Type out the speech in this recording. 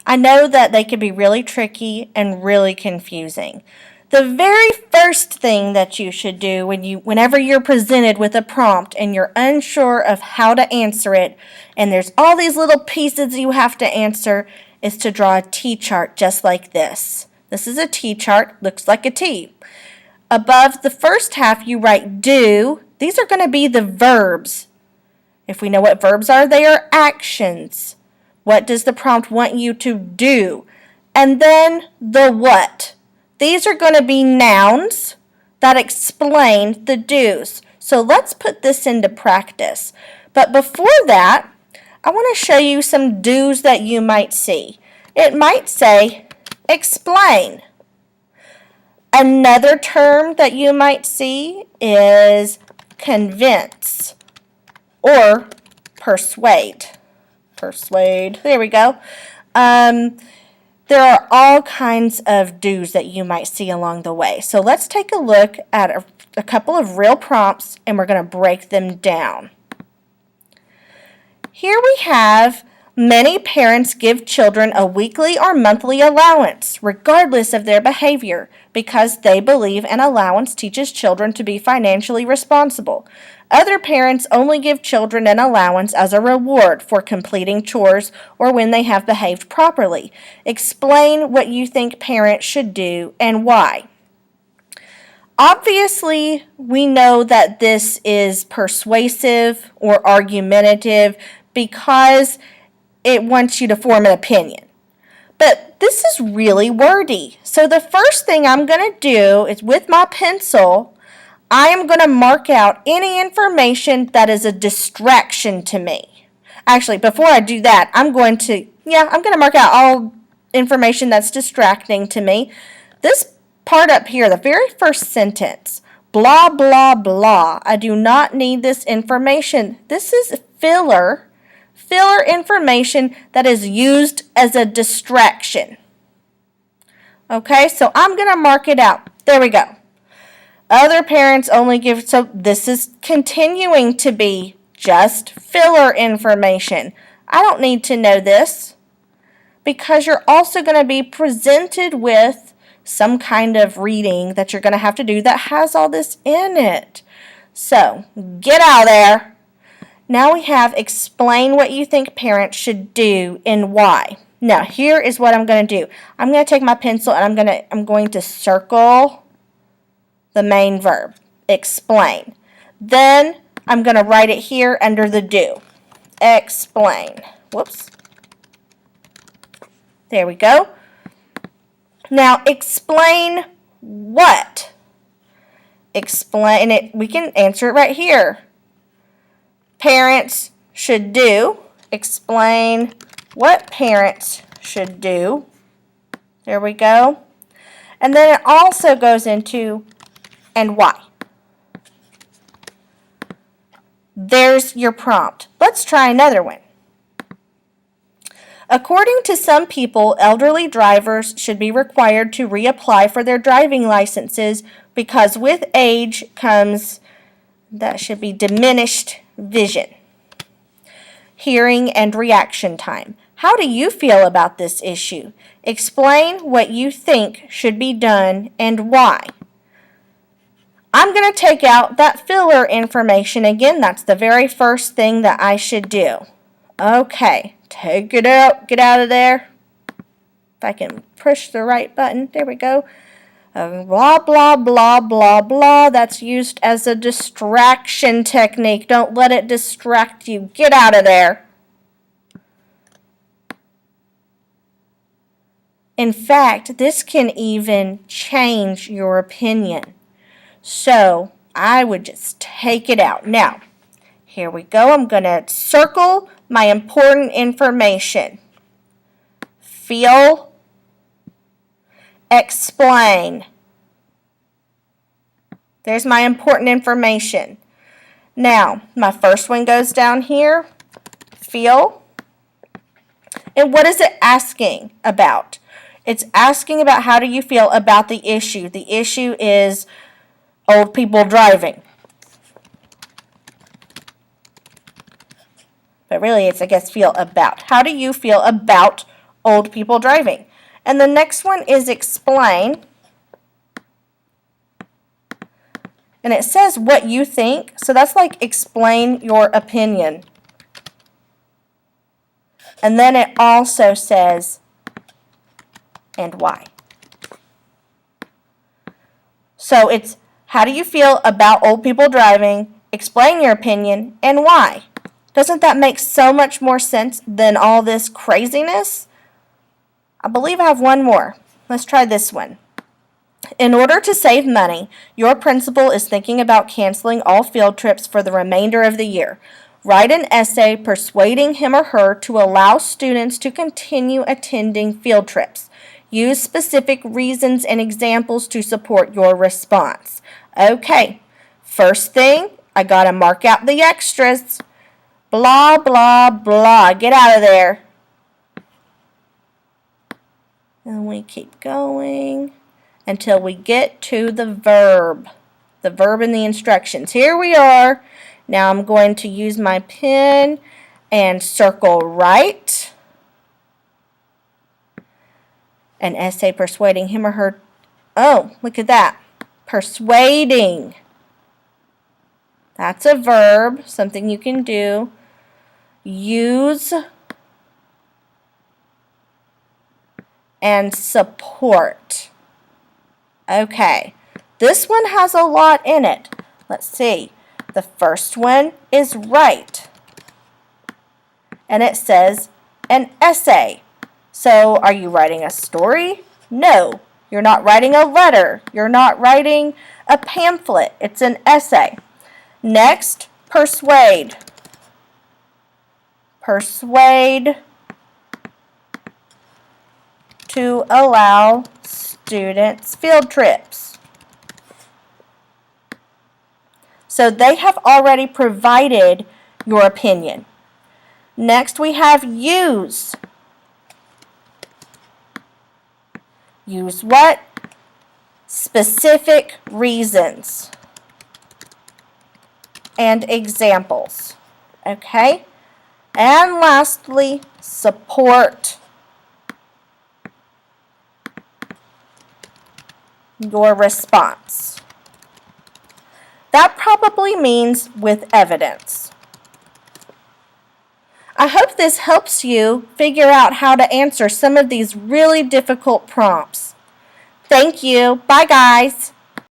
I know that they can be really tricky and really confusing. The very first thing that you should do whenever you're presented with a prompt and you're unsure of how to answer it, and there's all these little pieces you have to answer, is to draw a T-chart just like this. This is a T-chart, looks like a T. Above the first half you write do. These are going to be the verbs. If we know what verbs are, they are actions. What does the prompt want you to do? And then the what. These are going to be nouns that explain the do's. So let's put this into practice. But before that, I want to show you some do's that you might see. It might say explain. Another term that you might see is convince or persuade. Persuade. There we go. There are all kinds of do's that you might see along the way. So let's take a look at a couple of real prompts and we're going to break them down. Here we have many parents give children a weekly or monthly allowance, regardless of their behavior, because they believe an allowance teaches children to be financially responsible. Other parents only give children an allowance as a reward for completing chores or when they have behaved properly. Explain what you think parents should do and why. Obviously, we know that this is persuasive or argumentative because it wants you to form an opinion. But this is really wordy. So the first thing I'm going to do is with my pencil, I am going to mark out any information that is a distraction to me. Actually, before I do that, I'm going to mark out all information that's distracting to me. This part up here, the very first sentence, blah, blah, blah. I do not need this information. This is filler information that is used as a distraction. Okay, so I'm going to mark it out. There we go. Other parents only give, so this is continuing to be just filler information. I don't need to know this because you're also going to be presented with some kind of reading that you're going to have to do that has all this in it. So, get out of there. Now we have explain what you think parents should do and why. Now, here is what I'm going to do. I'm going to take my pencil and I'm going to circle the main verb, explain. Then I'm going to write it here under the do. Explain. Whoops. There we go. Now, explain what? Explain it. We can answer it right here. Parents should do. Explain what parents should do. There we go. And then it also goes into and why. There's your prompt. Let's try another one. According to some people, elderly drivers should be required to reapply for their driving licenses because with age comes, that should be diminished vision, hearing, and reaction time. How do you feel about this issue? Explain what you think should be done and why. I'm going to take out that filler information again. That's the very first thing that I should do. Okay, take it out. Get out of there. If I can push the right button. There we go. Blah, blah, blah, blah, blah. That's used as a distraction technique. Don't let it distract you. Get out of there. In fact, this can even change your opinion. So I would just take it out. Now, here we go. I'm going to circle my important information. Feel, explain. There's my important information. Now, my first one goes down here. Feel. And what is it asking about? It's asking about how do you feel about the issue. The issue is old people driving. But really it's, I guess, feel about. How do you feel about old people driving. And the next one is explain. And it says what you think. So that's like explain your opinion. And then it also says and why. So it's how do you feel about old people driving, explain your opinion, and why. Doesn't that make so much more sense than all this craziness? I believe I have one more. Let's try this one. In order to save money, your principal is thinking about canceling all field trips for the remainder of the year. Write an essay persuading him or her to allow students to continue attending field trips. Use specific reasons and examples to support your response. Okay, first thing, I got to mark out the extras. Blah, blah, blah. Get out of there. And we keep going until we get to the verb in the instructions. Here we are. Now I'm going to use my pen and circle right. An essay persuading him or her. Oh, look at that. Persuading. That's a verb, something you can do. Use and support. Okay, this one has a lot in it. Let's see. The first one is write. And it says an essay. So are you writing a story? No, you're not writing a letter. You're not writing a pamphlet. It's an essay. Next, persuade. Persuade to allow students field trips. So they have already provided your opinion. Next we have use. Use what? Specific reasons and examples. Okay? And lastly, support your response. That probably means with evidence. I hope this helps you figure out how to answer some of these really difficult prompts. Thank you. Bye, guys.